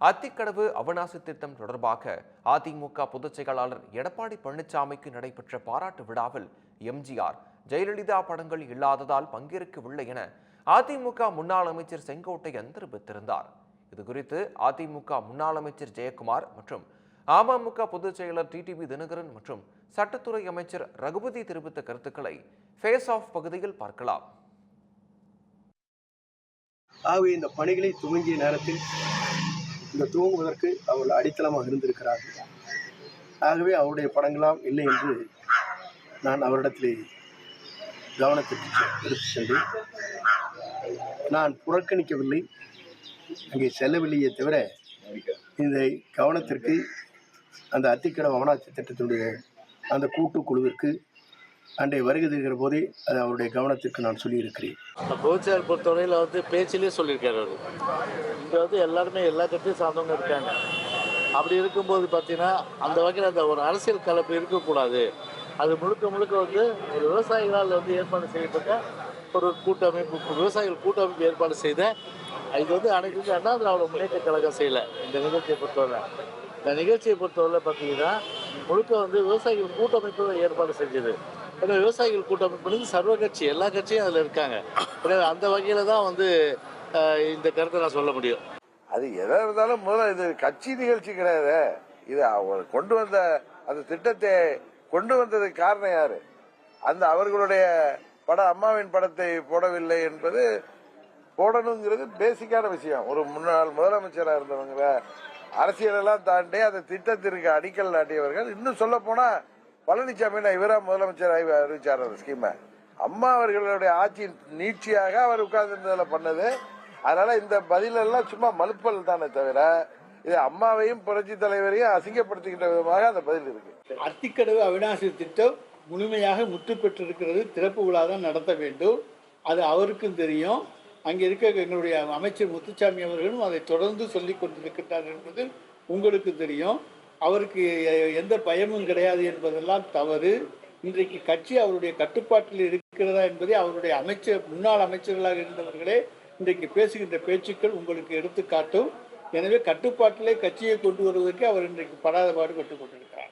அத்திக்கடவு அவனாசி திட்டம் தொடர்பாக அதிமுக பொதுச் செயலாளர் எடப்பாடி பழனிசாமிக்கு நடைபெற்ற பாராட்டு விழாவில் எம்ஜிஆர், ஜெயலலிதா படங்கள் இல்லாததால் பங்கேற்கவில்லை என அதிமுக முன்னாள் அமைச்சர் செங்கோட்டையன் தெரிவித்திருந்தார். இதுகுறித்து அதிமுக முன்னாள் அமைச்சர் ஜெயக்குமார் மற்றும் அமமுக பொதுச் செயலர் டிடிவி தினகரன் மற்றும் சட்டத்துறை அமைச்சர் ரகுபதி தெரிவித்த கருத்துக்களை ஃபேஸ் ஆஃப் பகுதியில் பார்க்கலாம். ஆகவே இந்த பணிகளை துவங்கிய நேரத்தில் இந்த துவங்குவதற்கு அவர்கள் அடித்தளமாக இருந்திருக்கிறார்கள். ஆகவே அவருடைய படங்களாம் இல்லை என்று நான் அவரிடத்திலே கவனத்திற்கு எடுத்து சென்றேன். நான் புறக்கணிக்கவில்லை, அங்கே செல்லவில்லையே தவிர இந்த கவனத்திற்கு அந்த அத்திக்கடவு அவனாசி திட்டத்தினுடைய அந்த கூட்டுக்குழுவிற்கு அன்றைய வருகை தருகிற போதே அது அவருடைய கவனத்திற்கு நான் சொல்லியிருக்கிறேன். பொதுச்செயலாளர் பொறுத்தவரையில் பேச்சிலே சொல்லியிருக்காரு. அவர் இங்கே எல்லாருமே எல்லா கட்சியும் சார்ந்தவங்க இருக்காங்க. அப்படி இருக்கும்போது பார்த்தீங்கன்னா அந்த வகையில் அந்த ஒரு அரசியல் கலப்பு இருக்கக்கூடாது. அது முழுக்க முழுக்க ஒரு விவசாயிகளால் ஏற்பாடு செய்யப்பட்ட ஒரு கூட்டமைப்பு, விவசாயிகள் கூட்டமைப்பு ஏற்பாடு செய்த இது அனைத்து அண்ணா திராவிட முன்னேற்ற கழகம் செய்யலை. இந்த நிகழ்ச்சியை பொறுத்தவரை பார்த்தீங்கன்னா முழுக்க விவசாயிகள் கூட்டமைப்பு ஏற்பாடு செஞ்சது. ஏன்னா விவசாயிகள் கூட்டமைப்பு சர்வ கட்சி, எல்லா கட்சியும் அதில் இருக்காங்க. அந்த வகையில் தான் இந்த கருத்தை நான் சொல்ல முடியும். அது எதாக இருந்தாலும் முதல்ல இது கட்சி நிகழ்ச்சி கிடையாது. இது அவர் கொண்டு வந்த அந்த திட்டத்தை கொண்டு வந்ததுக்கு காரணம் யாரு? அந்த அவர்களுடைய அம்மாவின் படத்தை போடவில்லை என்பது போடணுங்கிறது பேசிக்கான விஷயம். ஒரு முன்னாள் முதலமைச்சராக இருந்தவங்க அரசியலெல்லாம் தாண்டி அந்த திட்டத்திற்கு அடிக்கல் நாட்டியவர்கள். இன்னும் சொல்ல போனா பழனிசாமி இவரா முதலமைச்சர் அறிவிச்சார் அந்த ஸ்கீமை. அம்மா அவர்களுடைய ஆட்சியின் நீட்சியாக அவர் உட்கார்ந்து பண்ணது. அதனால இந்த பதிலெல்லாம் சும்மா மலுப்பல் தானே தவிர இது அம்மாவையும் புரட்சி தலைவரையும் அசிங்கப்படுத்துகின்ற விதமாக அந்த பதில் இருக்கு. அத்திக்கடவு அவிநாசி திட்டம் முழுமையாக முற்று பெற்றிருக்கிறது. திறப்பு விழா தான் நடத்த வேண்டும். அது அவருக்கும் தெரியும். அங்கே இருக்க எங்களுடைய அமைச்சர் முத்துசாமி அவர்களும் அதை தொடர்ந்து சொல்லிக் கொண்டிருக்கிறார் என்பது உங்களுக்கு தெரியும். அவருக்கு எந்த பயமும் கிடையாது என்பதெல்லாம் தவறு. இன்றைக்கு கட்சி அவருடைய கட்டுப்பாட்டில் இருக்கிறதா என்பதை அவருடைய முன்னாள் அமைச்சர்களாக இருந்தவர்களே இன்றைக்கு பேசுகின்ற பேச்சுக்கள் உங்களுக்கு எடுத்துக்காட்டும். எனவே கட்டுப்பாட்டிலே கட்சியை கொண்டு வருவதற்கு அவர் இன்றைக்கு படாத பாடுபட்டுக் கொண்டிருக்கிறார்.